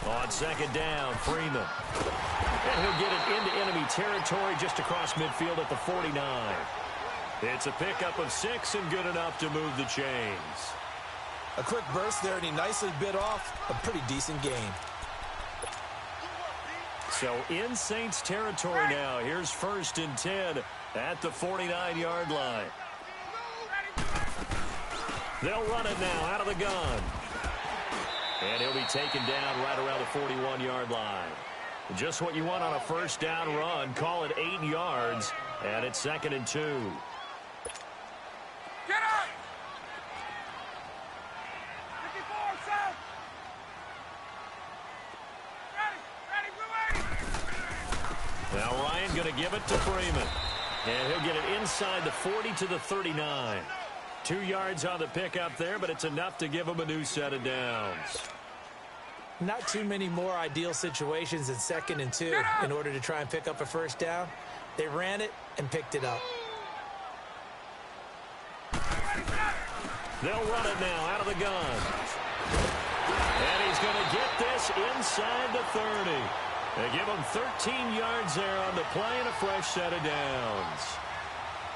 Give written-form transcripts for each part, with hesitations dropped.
On second down, Freeman. And he'll get it into enemy territory just across midfield at the 49. It's a pickup of 6 and good enough to move the chains. A quick burst there, and he nicely bit off a pretty decent gain. So in Saints territory now. Here's 1st and 10 at the 49-yard line. They'll run it now out of the gun. And he'll be taken down right around the 41-yard line. Just what you want on a first down run. Call it 8 yards, and it's 2nd and 2. Get up! 54, Sam! Ready, Now Ryan going to give it to Freeman. And he'll get it inside the 40 to the 39. 2 yards on the pickup there, but it's enough to give him a new set of downs. Not too many more ideal situations in 2nd and 2 in order to try and pick up a first down. They ran it and picked it up. They'll run it now out of the gun. And he's going to get this inside the 30. They give him 13 yards there on the play and a fresh set of downs.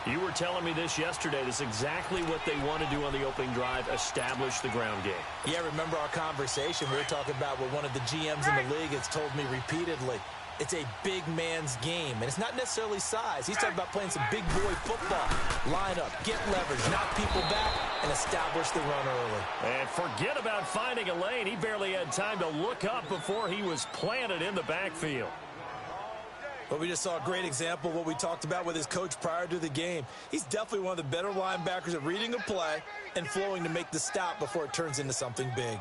You were telling me this yesterday. This is exactly what they want to do on the opening drive, establish the ground game. Yeah, remember our conversation? We were talking about what one of the GMs in the league has told me repeatedly. It's a big man's game, and it's not necessarily size. He's talking about playing some big boy football. Line up, get leverage, knock people back, and establish the run early. And forget about finding a lane. He barely had time to look up before he was planted in the backfield. But we just saw a great example of what we talked about with his coach prior to the game. He's definitely one of the better linebackers at reading a play and flowing to make the stop before it turns into something big.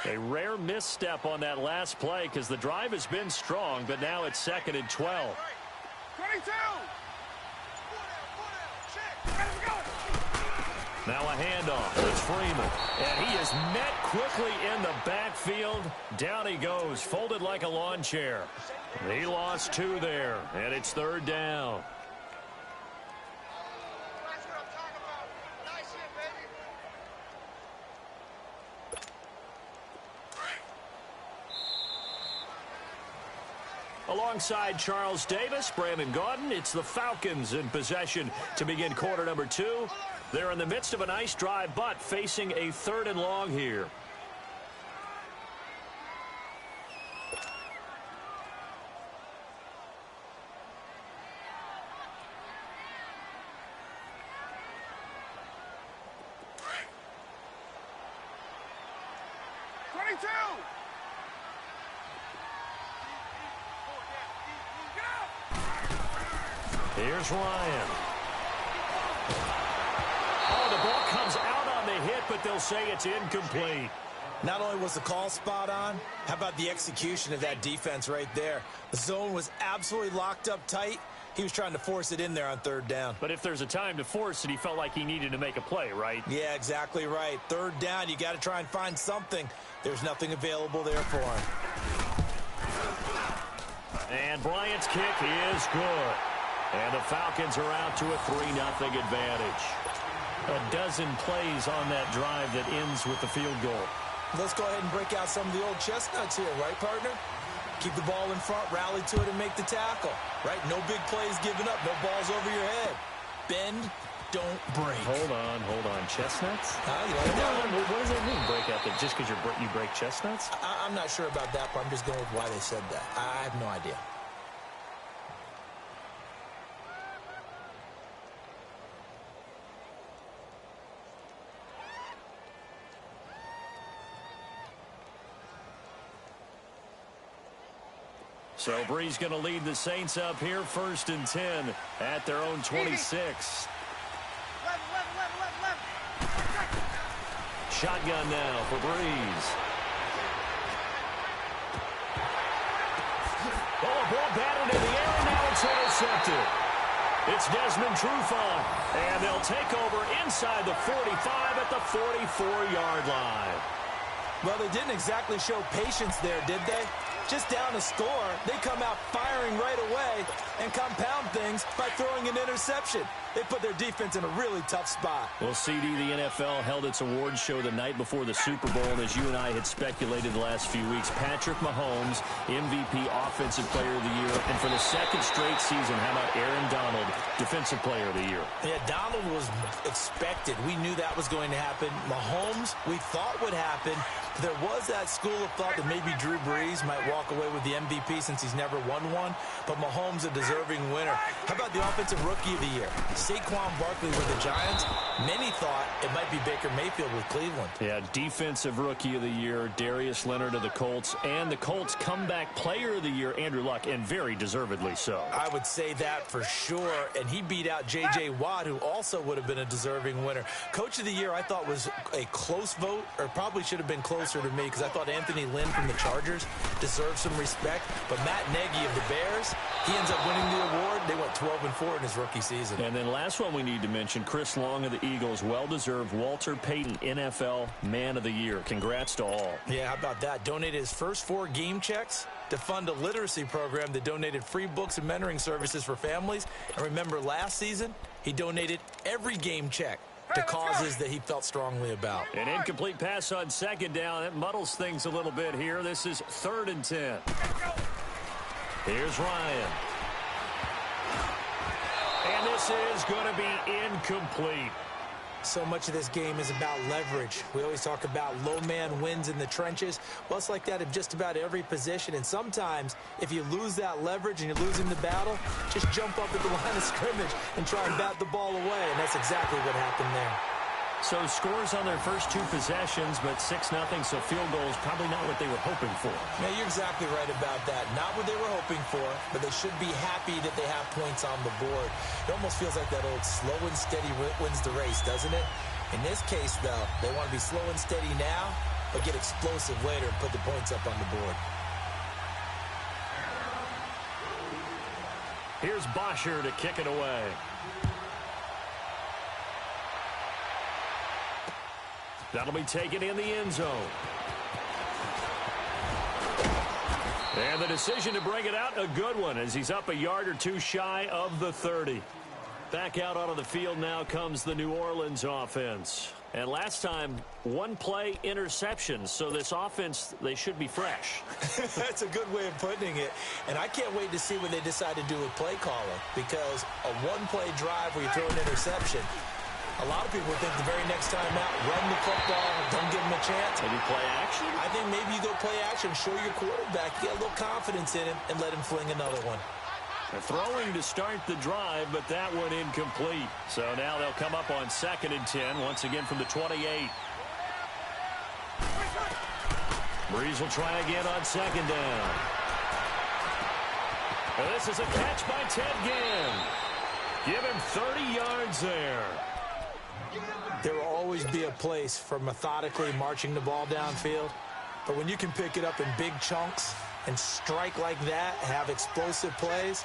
A rare misstep on that last play because the drive has been strong, but now it's 2nd and 12. 22! Now a handoff. It's Freeman. And he is met quickly in the backfield. Down he goes, folded like a lawn chair. He lost 2 there, and it's 3rd down. Alongside Charles Davis, Brandon Gaudin, it's the Falcons in possession to begin quarter number 2. They're in the midst of a nice drive, but facing a 3rd and long here. Here's Ryan. Oh, the ball comes out on the hit, but they'll say it's incomplete. Not only was the call spot on, how about the execution of that defense right there? The zone was absolutely locked up tight. He was trying to force it in there on 3rd down. But if there's a time to force it, he felt like he needed to make a play, right? Yeah, exactly right. 3rd down, you got to try and find something. There's nothing available there for him. And Bryant's kick is good. And the Falcons are out to a 3-0 advantage. A dozen plays on that drive that ends with the field goal. Let's go ahead and break out some of the old chestnuts here, right, partner? Keep the ball in front, rally to it, and make the tackle, right? No big plays given up, no balls over your head. Bend, don't break. Hold on. Chestnuts? You like that one? What does that mean, break out? Just because you break chestnuts? I'm not sure about that part. I'm just going with why they said that. I have no idea. So Bree's going to lead the Saints up here, 1st and 10 at their own 26. Shotgun now for Breeze. Oh, ball batted in the air, and now it's intercepted. It's Desmond Trufant, and they'll take over inside the 45 at the 44-yard line. Well, they didn't exactly show patience there, did they? just down a score, they come out firing right away and compound things by throwing an interception. They put their defense in a really tough spot. Well, CD, the NFL held its awards show the night before the Super Bowl, and as you and I had speculated the last few weeks, Patrick Mahomes, MVP Offensive Player of the Year, and for the second straight season, how about Aaron Donald, Defensive Player of the Year? Yeah, Donald was expected. We knew that was going to happen. Mahomes, we thought would happen. There was that school of thought that maybe Drew Brees might walk away with the MVP since he's never won one, but Mahomes a deserving winner. How about the Offensive Rookie of the Year? Saquon Barkley with the Giants. Many thought it might be Baker Mayfield with Cleveland. Yeah, Defensive Rookie of the Year, Darius Leonard of the Colts, and the Colts Comeback Player of the Year, Andrew Luck, and very deservedly so. I would say that for sure, and he beat out J.J. Watt, who also would have been a deserving winner. Coach of the Year, I thought was a close vote, or probably should have been closer to me, because I thought Anthony Lynn from the Chargers deserved some respect, but Matt Nagy of the Bears, he ends up winning the award. They went 12-4 in his rookie season. And then last one we need to mention, Chris Long of the Eagles, well-deserved Walter Payton NFL Man of the Year. Congrats to all. Yeah, how about that? Donated his first 4 game checks to fund a literacy program that donated free books and mentoring services for families. And remember, last season, he donated every game check to causes that he felt strongly about. An incomplete pass on second down. It muddles things a little bit here. This is 3rd and 10. Here's Ryan. And this is going to be incomplete. So much of this game is about leverage. We always talk about low man wins in the trenches. Well, it's like that in just about every position. And sometimes, if you lose that leverage and you're losing the battle, just jump up at the line of scrimmage and try and bat the ball away. And that's exactly what happened there. So scores on their first 2 possessions, but 6-0, so field goals probably not what they were hoping for. Yeah, you're exactly right about that. Not what they were hoping for, but they should be happy that they have points on the board. It almost feels like that old slow and steady wins the race, doesn't it? In this case, though, they want to be slow and steady now, but get explosive later and put the points up on the board. Here's Bosher to kick it away. That'll be taken in the end zone. And the decision to bring it out, a good one, as he's up a yard or 2 shy of the 30. Back out onto the field now comes the New Orleans offense. And last time, 1-play interception. So this offense, they should be fresh. That's a good way of putting it. And I can't wait to see what they decide to do with play calling, because a 1-play drive where you throw an interception, a lot of people think the very next time out, run the football, don't give them a chance. Maybe play action? I think maybe you go play action, show your quarterback, get a little confidence in him, and let him fling another one. They're throwing to start the drive, but that one incomplete. So now they'll come up on 2nd and 10, once again from the 28. Brees will try again on 2nd down. And this is a catch by Ted Ginn. Give him 30 yards there. There will always be a place for methodically marching the ball downfield. But when you can pick it up in big chunks and strike like that, have explosive plays,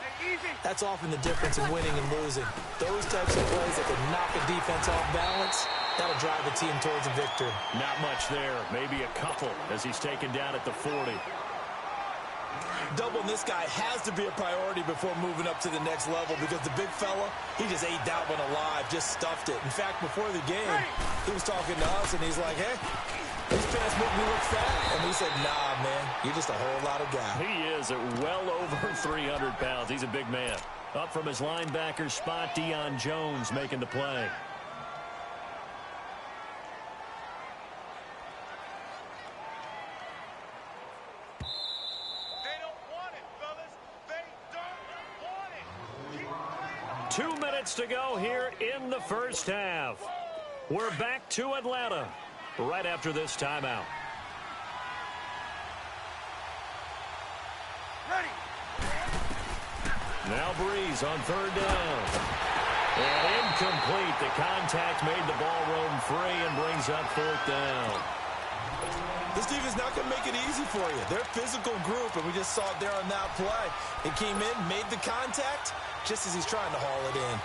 that's often the difference in winning and losing. Those types of plays that can knock a defense off balance, that'll drive a team towards a victory. Not much there. Maybe a couple as he's taken down at the 40. Doubling this guy has to be a priority before moving up to the next level, because the big fella, he just ate that one alive, just stuffed it. In fact, before the game, he was talking to us, and he's like, hey, these pants make me look fat. And we said, nah, man, you're just a whole lot of guy. He is at well over 300 pounds. He's a big man. Up from his linebacker spot, Deion Jones making the play. They don't want it, fellas. They don't want it. 2 minutes to go here in the first half. We're back to Atlanta right after this timeout. Ready. Now Brees on 3rd down. And incomplete. The contact made the ball roam free and brings up 4th down. This defense not going to make it easy for you. They're a physical group, and we just saw it there on that play. It came in, made the contact, just as he's trying to haul it in.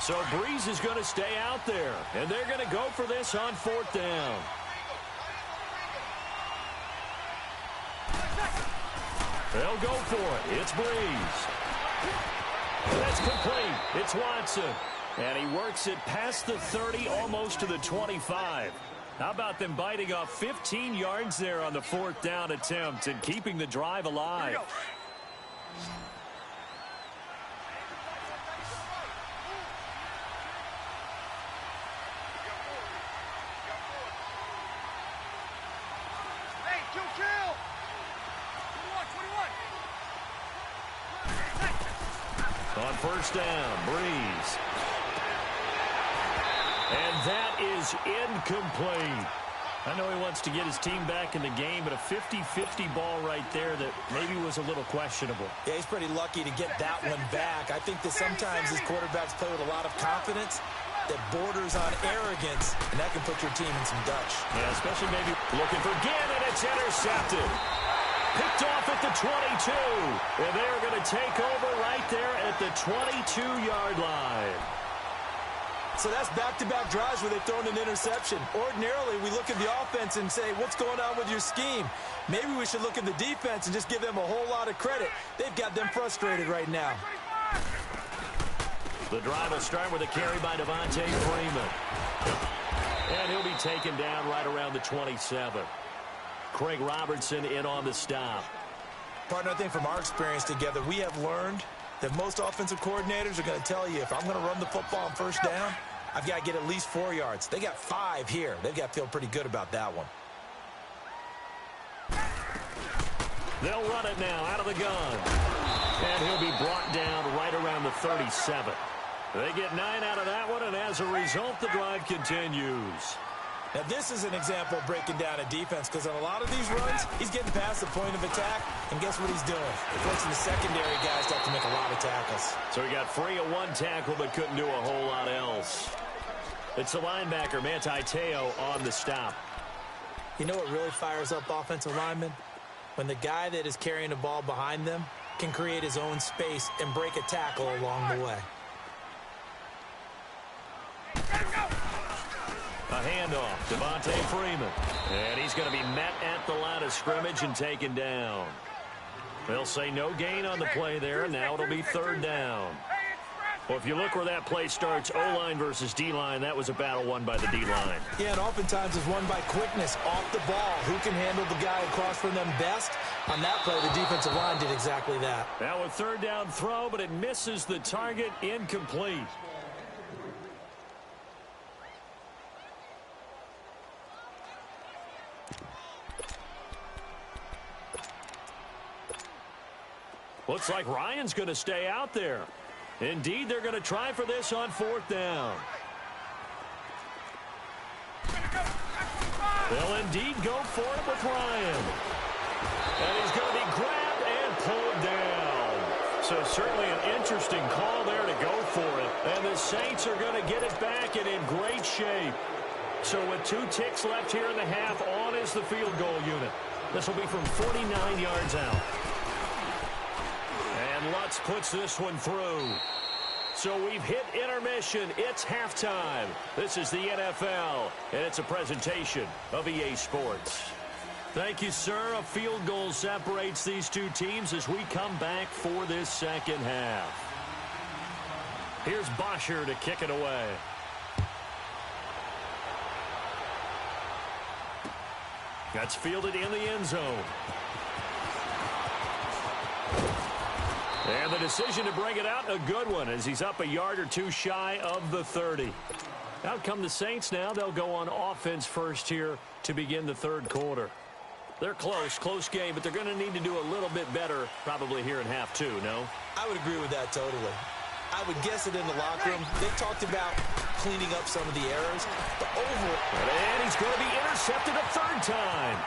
So Brees is going to stay out there, and they're going to go for this on 4th down. They'll go for it. It's Breeze. That's complete. It's Watson. And he works it past the 30, almost to the 25. How about them biting off 15 yards there on the 4th down attempt and keeping the drive alive? Hey, chill. 21. On 1st down, Breeze. And that is incomplete. I know he wants to get his team back in the game, but a 50-50 ball right there that maybe was a little questionable. Yeah, he's pretty lucky to get that one back. I think that sometimes his quarterbacks play with a lot of confidence that borders on arrogance, and that can put your team in some Dutch. Yeah, especially maybe looking for Ginn, and it's intercepted. Picked off at the 22. And they're going to take over right there at the 22-yard line. So that's back-to-back drives where they've thrown an interception. Ordinarily, we look at the offense and say, what's going on with your scheme? Maybe we should look at the defense and just give them a whole lot of credit. They've got them frustrated right now. The drive will start with a carry by Devontae Freeman. And he'll be taken down right around the 27. Craig Robertson in on the stop. Partner, I think from our experience together, we have learned that most offensive coordinators are going to tell you, if I'm going to run the football on 1st down, I've got to get at least 4 yards. They got 5 here. They've got to feel pretty good about that one. They'll run it now out of the gun. And he'll be brought down right around the 37. They get 9 out of that one, and as a result, the drive continues. Now, this is an example of breaking down a defense, because on a lot of these runs, he's getting past the point of attack, and guess what he's doing? Forcing the secondary guys to have to make a lot of tackles. So he got free of 1 tackle, but couldn't do a whole lot else. It's the linebacker, Manti Te'o, on the stop. You know what really fires up offensive linemen? When the guy that is carrying the ball behind them can create his own space and break a tackle along the way. A handoff, Devontae Freeman. And he's going to be met at the line of scrimmage and taken down. They'll say no gain on the play there, and now it'll be 3rd down. Well, if you look where that play starts, O-line versus D-line, that was a battle won by the D-line. Yeah, and oftentimes it's won by quickness off the ball. Who can handle the guy across from them best? On that play, the defensive line did exactly that. Now a 3rd down throw, but it misses the target, incomplete. Looks like Ryan's going to stay out there. Indeed, they're going to try for this on 4th down. They'll indeed go for it with Ryan. And he's going to be grabbed and pulled down. So certainly an interesting call there to go for it. And the Saints are going to get it back and in great shape. So with 2 ticks left here in the half, on is the field goal unit. This will be from 49 yards out. And Lutz puts this one through. So we've hit intermission. It's halftime. This is the NFL, and it's a presentation of EA Sports. Thank you, sir. A field goal separates these two teams as we come back for this 2nd half. Here's Bosher to kick it away. That's fielded in the end zone. And the decision to bring it out, a good one, as he's up a yard or 2 shy of the 30. Out come the Saints now. They'll go on offense first here to begin the 3rd quarter. They're close game, but they're going to need to do a little bit better probably here in half 2, no? I would agree with that totally. I would guess that in the locker room, they talked about cleaning up some of the errors, but and he's going to be intercepted a 3rd time.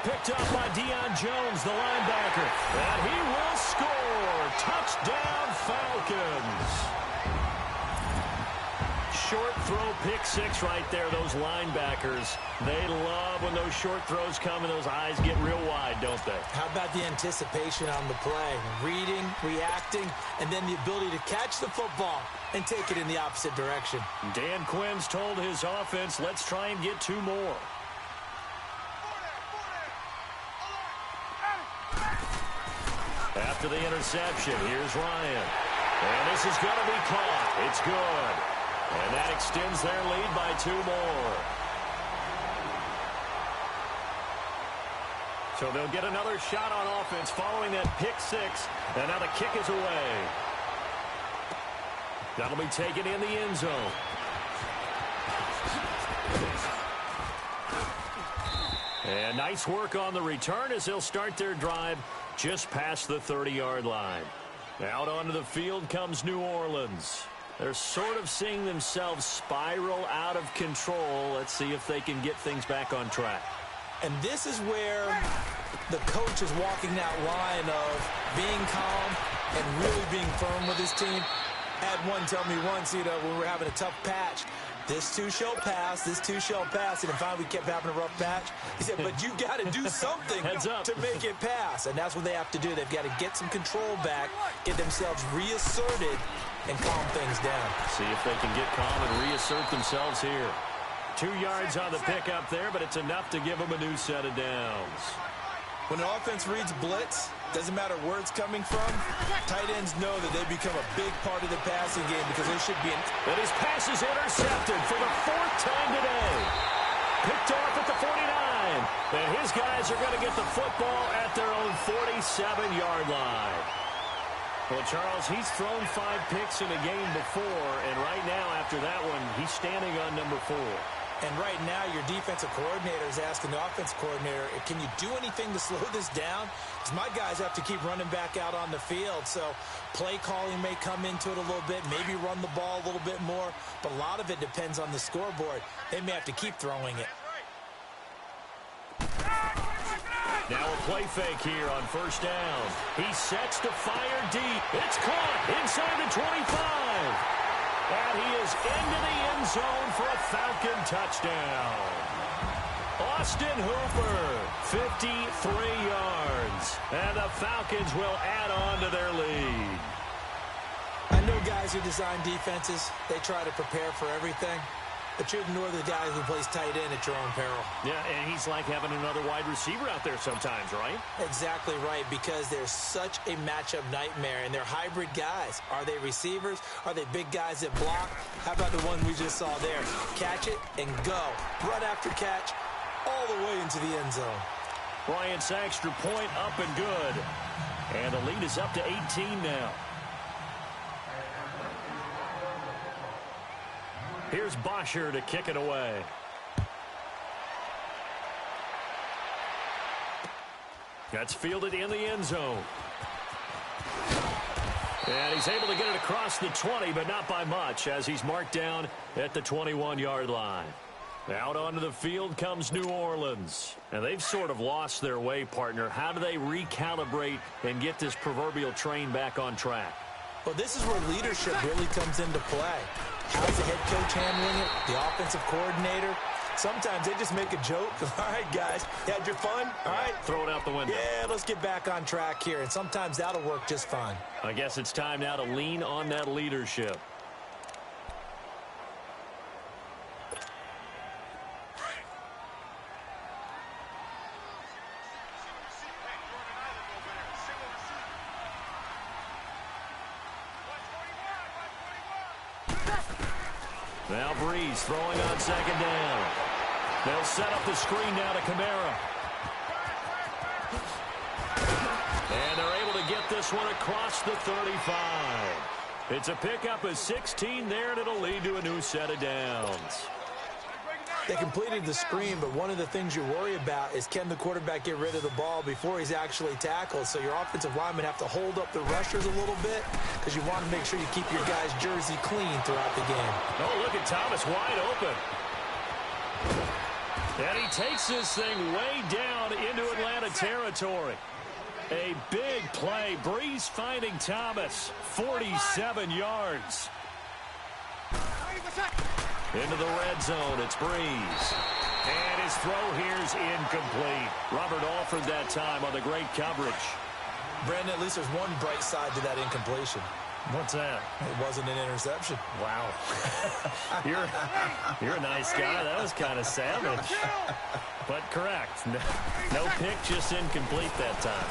Picked up by Deion Jones, the linebacker. And he will score. Touchdown, Falcons. Short throw, pick 6 right there. Those linebackers, they love when those short throws come and those eyes get real wide, don't they? How about the anticipation on the play? Reading, reacting, and then the ability to catch the football and take it in the opposite direction. Dan Quinn's told his offense, let's try and get 2 more. After the interception, here's Ryan. And this is going to be caught. It's good. And that extends their lead by 2 more. So they'll get another shot on offense following that pick 6. And now the kick is away. That'll be taken in the end zone. And nice work on the return as they'll start their drive just past the 30-yard line. Out onto the field comes New Orleans. They're sort of seeing themselves spiral out of control. Let's see if they can get things back on track. And this is where the coach is walking that line of being calm and really being firm with his team. Had one tell me once, when we were having a tough patch, this too shall pass, this too shall pass. And finally we kept having a rough patch. He said, but you got to do something to make it pass. And that's what they have to do. They've got to get some control back, get themselves reasserted, and calm things down. See if they can get calm and reassert themselves here. 2 yards on the pickup there, but it's enough to give them a new set of downs. When an offense reads blitz, doesn't matter where it's coming from, tight ends know that they become a big part of the passing game because there should be an... But his pass is intercepted for the 4th time today. Picked off at the 49. And his guys are going to get the football at their own 47-yard line. Well, Charles, he's thrown 5 picks in a game before, and right now, after that one, he's standing on number 4. And right now, your defensive coordinator is asking the offensive coordinator, can you do anything to slow this down? Because my guys have to keep running back out on the field. So play calling may come into it a little bit, maybe run the ball a little bit more. But a lot of it depends on the scoreboard. They may have to keep throwing it. Now a play fake here on 1st down. He sets to fire deep. It's caught inside the 25. And he is into the end zone for a Falcon touchdown. Austin Hooper, 53 yards. And the Falcons will add on to their lead. I know guys who design defenses, they try to prepare for everything. But you ignore the guy who plays tight end at your own peril. Yeah, and he's like having another wide receiver out there sometimes, right? Exactly right, because they're such a matchup nightmare, and they're hybrid guys. Are they receivers? Are they big guys that block? How about the one we just saw there? Catch it and go. Run after catch all the way into the end zone. Bryant's extra point up and good. And the lead is up to 18 now. Here's Bosher to kick it away. That's fielded in the end zone. And he's able to get it across the 20, but not by much, as he's marked down at the 21-yard line. Out onto the field comes New Orleans. And they've sort of lost their way, partner. How do they recalibrate and get this proverbial train back on track? Well, this is where leadership really comes into play. How's the head coach handling it? The offensive coordinator? Sometimes they just make a joke. All right, guys, you had your fun? All right. Throw it out the window. Yeah, let's get back on track here. And sometimes that'll work just fine. I guess it's time now to lean on that leadership. Now Breeze throwing on 2nd down. They'll set up the screen now to Kamara. And they're able to get this one across the 35. It's a pickup of 16 there, and it'll lead to a new set of downs. They completed the screen, but one of the things you worry about is can the quarterback get rid of the ball before he's actually tackled? So your offensive linemen have to hold up the rushers a little bit because you want to make sure you keep your guy's jersey clean throughout the game. Oh, look at Thomas wide open. And he takes this thing way down into Atlanta territory. A big play. Breeze finding Thomas. 47 yards. Into the red zone, it's Breeze. And his throw here's incomplete. Robert Alford that time on the great coverage. Brandon, at least there's one bright side to that incompletion. What's that? It wasn't an interception. Wow. You're a nice guy. That was kind of savage. But correct. No pick, just incomplete that time.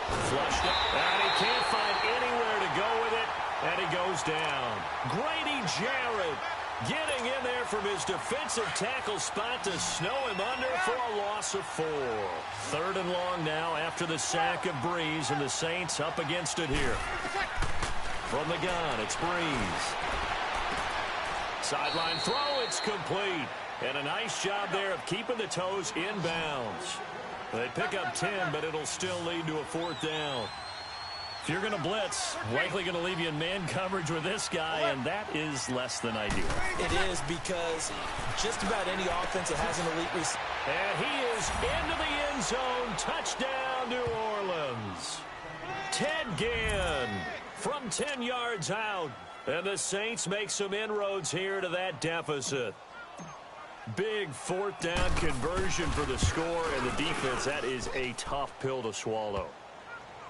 Flushed it, and he can't find anywhere to go with it, and he goes down. Grady Jarrett getting in there from his defensive tackle spot to snow him under for a loss of 4. 3rd and long now after the sack of Breeze, and the Saints up against it here. From the gun, it's Breeze. Sideline throw, it's complete. And a nice job there of keeping the toes in bounds. They pick up 10, but it'll still lead to a 4th down. If you're going to blitz, likely going to leave you in man coverage with this guy, and that is less than ideal. It is, because just about any offense that has an elite receiver. And he is into the end zone. Touchdown, New Orleans. Ted Ginn from 10 yards out. And the Saints make some inroads here to that deficit. Big 4th down conversion for the score, and the defense, that is a tough pill to swallow.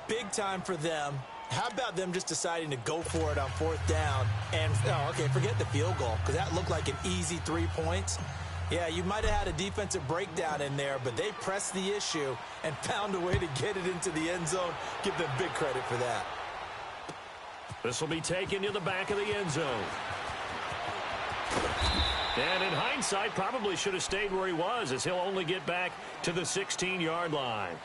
Big time for them. How about them just deciding to go for it on 4th down? And, oh, okay, forget the field goal, because that looked like an easy 3 points. Yeah, you might have had a defensive breakdown in there, but they pressed the issue and found a way to get it into the end zone. Give them big credit for that. This will be taken to the back of the end zone. And in hindsight, probably should have stayed where he was, as he'll only get back to the 16-yard line.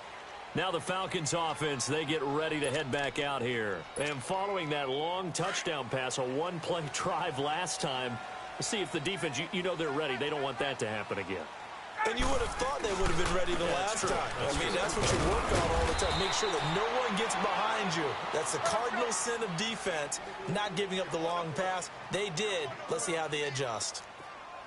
Now the Falcons offense, they get ready to head back out here. And following that long touchdown pass, a one-play drive last time, let's see if the defense, you know they're ready. They don't want that to happen again. And you would have thought they would have been ready the last time. That's what you work on all the time. Make sure that no one gets behind you. That's the cardinal sin of defense, not giving up the long pass. They did. Let's see how they adjust.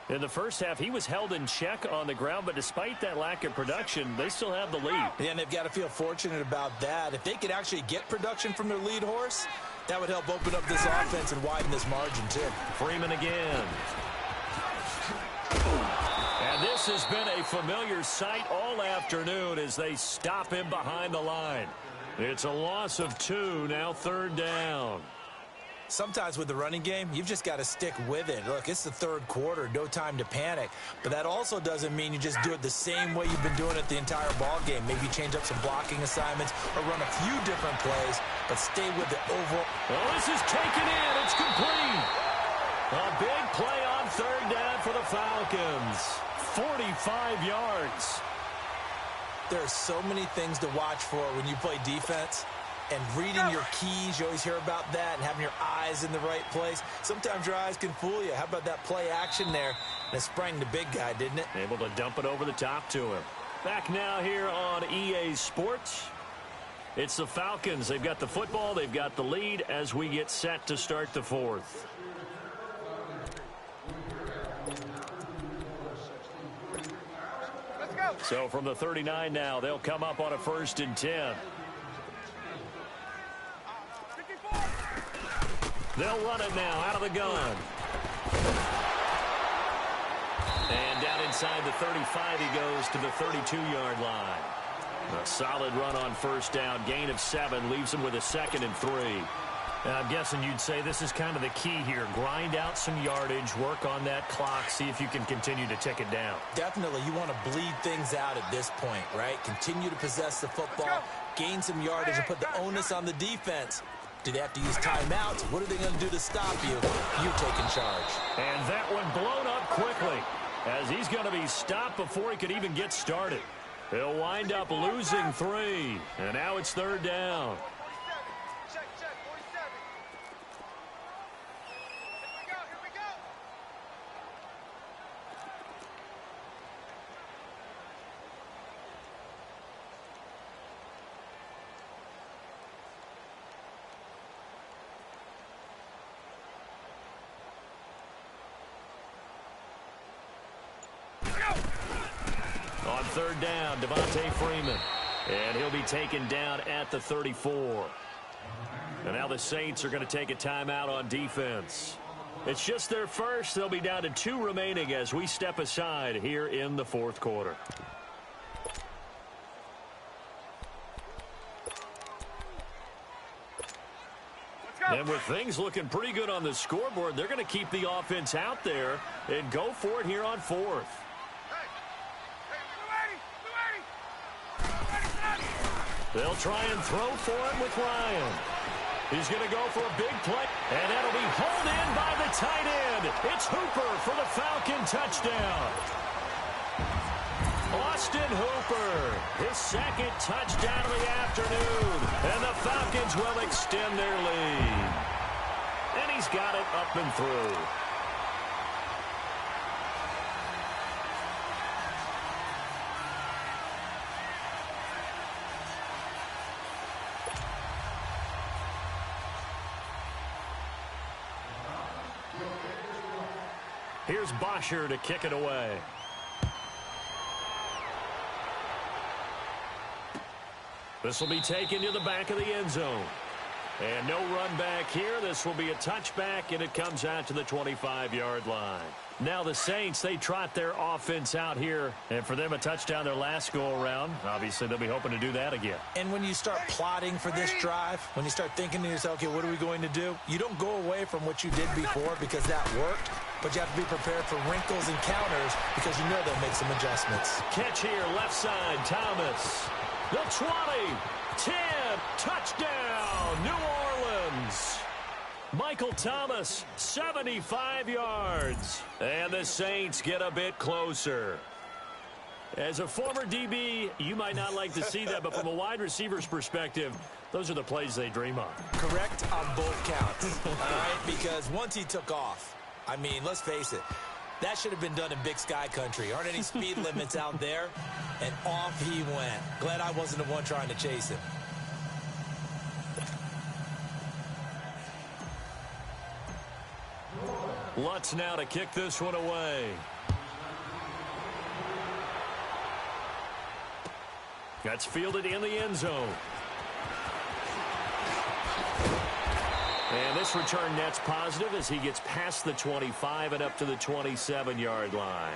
In the first half, he was held in check on the ground, but despite that lack of production, they still have the lead. And they've got to feel fortunate about that. If they could actually get production from their lead horse, that would help open up this offense and widen this margin, too. Freeman again. And this has been a familiar sight all afternoon as they stop him behind the line. It's a loss of 2, now 3rd down. Sometimes with the running game, you've just got to stick with it. Look, it's the 3rd quarter, no time to panic. But that also doesn't mean you just do it the same way you've been doing it the entire ball game. Maybe change up some blocking assignments or run a few different plays, but stay with the overall. Well, this is taken in. It's complete. A big play on 3rd down for the Falcons. 45 yards. There are so many things to watch for when you play defense. And reading your keys, you always hear about that, and having your eyes in the right place. Sometimes your eyes can fool you. How about that play action there? And it sprang the big guy, didn't it? Able to dump it over the top to him. Back now here on EA Sports. It's the Falcons. They've got the football. They've got the lead as we get set to start the 4th. Let's go. So from the 39 now, they'll come up on a 1st and 10. They'll run it now out of the gun. And down inside the 35, he goes to the 32-yard line. A solid run on 1st down. Gain of 7 leaves him with a 2nd and 3. I'm guessing you'd say this is kind of the key here. Grind out some yardage, work on that clock, see if you can continue to tick it down. Definitely. You want to bleed things out at this point, right? Continue to possess the football, gain some yardage, and put the onus on the defense. Do they have to use timeouts? What are they going to do to stop you? You taking charge. And that one blown up quickly as he's going to be stopped before he could even get started. He'll wind up losing 3, and now it's 3rd down. Check, 47. Here we go. On 3rd down, Devontae Freeman. And he'll be taken down at the 34. And now the Saints are going to take a timeout on defense. It's just their first. They'll be down to 2 remaining as we step aside here in the 4th quarter. And with things looking pretty good on the scoreboard, they're going to keep the offense out there and go for it here on 4th. They'll try and throw for him with Ryan. He's going to go for a big play, and that'll be hauled in by the tight end. It's Hooper for the Falcon touchdown. Austin Hooper, his second touchdown of the afternoon, and the Falcons will extend their lead. And he's got it up and through. Here's Bosher to kick it away. This will be taken to the back of the end zone. And no run back here. This will be a touchback, and it comes out to the 25-yard line. Now the Saints, they trot their offense out here. And for them, a touchdown their last go-around. Obviously, they'll be hoping to do that again. And when you start plotting for this drive, when you start thinking to yourself, okay, what are we going to do? You don't go away from what you did before because that worked. But you have to be prepared for wrinkles and counters because you know they'll make some adjustments. Catch here, left side, Thomas. The 20, 10, touchdown, New Orleans. Michael Thomas, 75 yards. And the Saints get a bit closer. As a former DB, you might not like to see that, but from a wide receiver's perspective, those are the plays they dream of. Correct on both counts, all right? Because once he took off, I mean, let's face it, that should have been done in Big Sky country. Aren't any speed limits out there? And off he went. Glad I wasn't the one trying to chase him. Lutz now to kick this one away. That's fielded in the end zone. And this return net's positive as he gets past the 25 and up to the 27-yard line.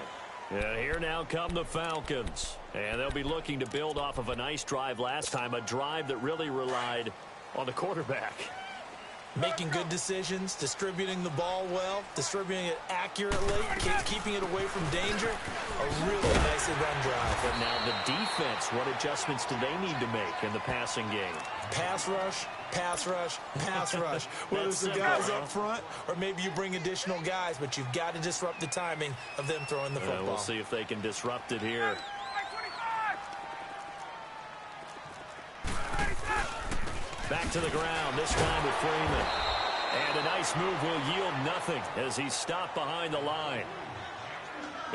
And here now come the Falcons. And they'll be looking to build off of a nice drive last time, a drive that really relied on the quarterback. Making good decisions, distributing the ball well, distributing it accurately, keeping it away from danger. A really nicely run drive. But now the defense, what adjustments do they need to make in the passing game? Pass rush, pass rush, pass rush. Whether it's the guys up front or maybe you bring additional guys, but you've got to disrupt the timing of them throwing the football. We'll see if they can disrupt it here. Back to the ground, this time with Freeman. And a nice move will yield nothing as he's stopped behind the line.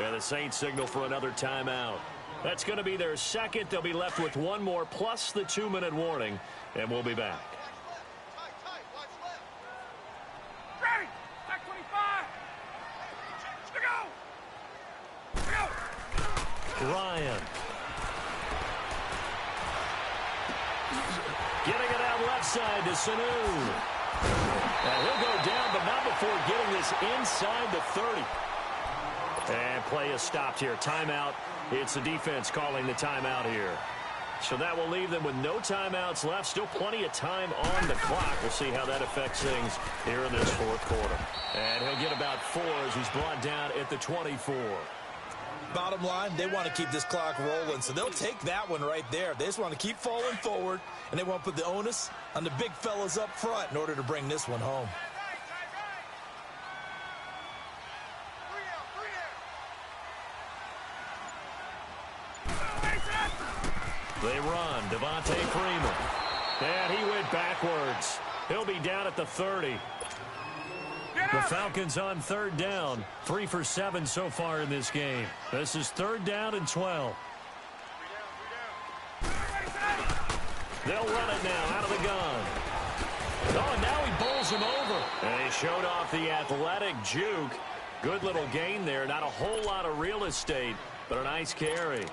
And the Saints signal for another timeout. That's going to be their second. They'll be left with one more plus the 2-minute warning, and we'll be back. Ready! Back 25! Look out! Ryan. Getting it out left side to Sanu. And he'll go down, but not before getting this inside the 30. And play is stopped here. Timeout. It's the defense calling the timeout here. So that will leave them with no timeouts left. Still plenty of time on the clock. We'll see how that affects things here in this fourth quarter. And he'll get about 4 as he's brought down at the 24. Bottom line, they want to keep this clock rolling, so they'll take that one right there. They just want to keep falling forward, and they want to put the onus on the big fellas up front in order to bring this one home. They run. Devontae Freeman. And he went backwards. He'll be down at the 30. The Falcons on third down. 3 for 7 so far in this game. This is 3rd down and 12. They'll run it now out of the gun. Oh, and now he bowls him over. And he showed off the athletic juke. Good little gain there. Not a whole lot of real estate, but a nice carry.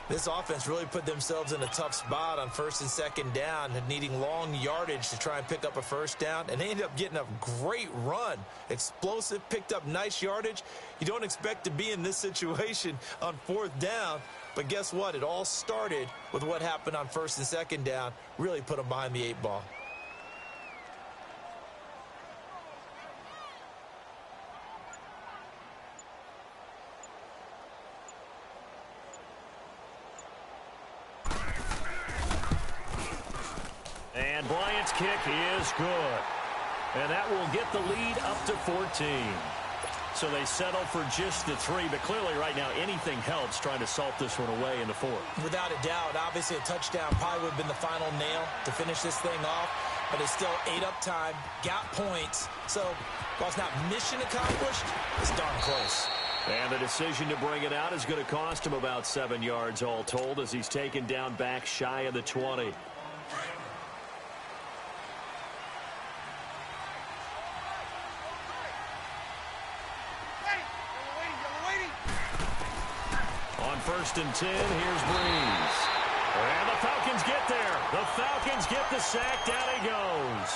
This offense really put themselves in a tough spot on 1st and 2nd down, needing long yardage to try and pick up a 1st down, and they ended up getting a great run. Explosive, picked up nice yardage. You don't expect to be in this situation on 4th down, but guess what? It all started with what happened on 1st and 2nd down. Really put them behind the 8 ball. And Bryant's kick is good. And that will get the lead up to 14. So they settle for just the 3, but clearly right now anything helps trying to salt this one away in the 4th. Without a doubt, obviously a touchdown probably would have been the final nail to finish this thing off, but it's still 8 up time, got points. So while it's not mission accomplished, it's darn close. And the decision to bring it out is going to cost him about 7 yards all told as he's taken down back shy of the 20. On 1st and 10, here's Breeze. And the Falcons get there. The Falcons get the sack. Down he goes.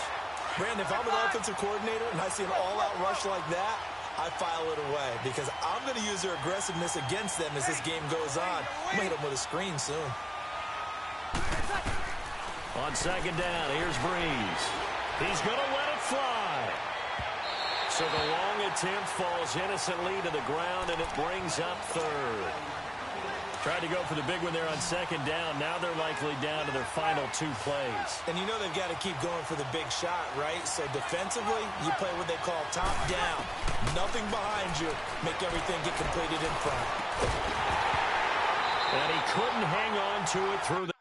Brandon, if I'm an offensive coordinator and I see an all-out rush like that, I file it away because I'm going to use their aggressiveness against them as this game goes on. I'm going to hit them with a screen soon. On 2nd down, here's Breeze. He's going to let it fly. So the long attempt falls innocently to the ground, and it brings up 3rd. Tried to go for the big one there on 2nd down. Now they're likely down to their final 2 plays. And you know they've got to keep going for the big shot, right? So defensively, you play what they call top down. Nothing behind you. Make everything get completed in front. And he couldn't hang on to it through the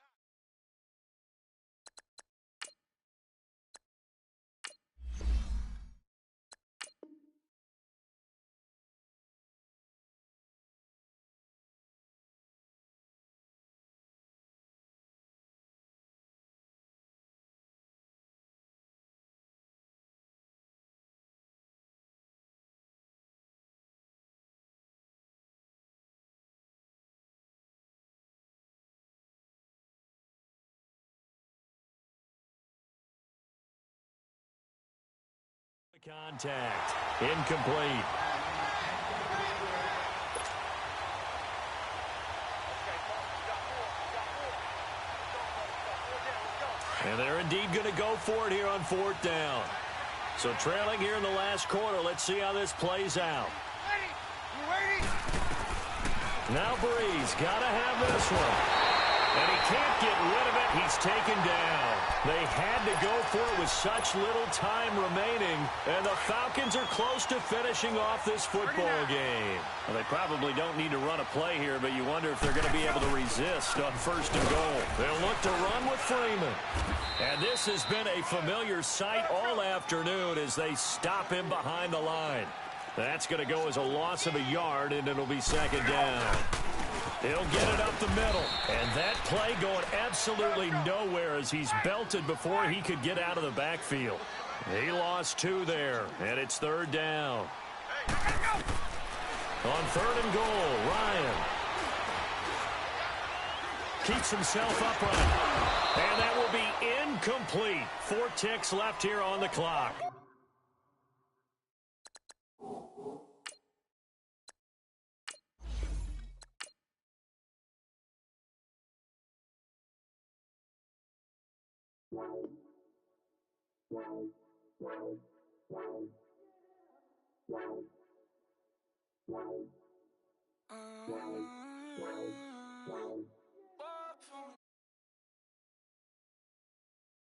contact. Incomplete. And they're indeed going to go for it here on 4th down. So trailing here in the last quarter. Let's see how this plays out. Now Breeze got to have this one. And he can't get rid of it. He's taken down. They had to go for it with such little time remaining. And the Falcons are close to finishing off this football game. Well, they probably don't need to run a play here, but you wonder if they're going to be able to resist on 1st and goal. They'll look to run with Freeman. And this has been a familiar sight all afternoon as they stop him behind the line. That's going to go as a loss of a yard, and it'll be 2nd down. He'll get it up the middle. And that play going absolutely nowhere as he's belted before he could get out of the backfield. He lost 2 there, and it's 3rd down. On 3rd and goal, Ryan keeps himself upright. And that will be incomplete. 4 ticks left here on the clock.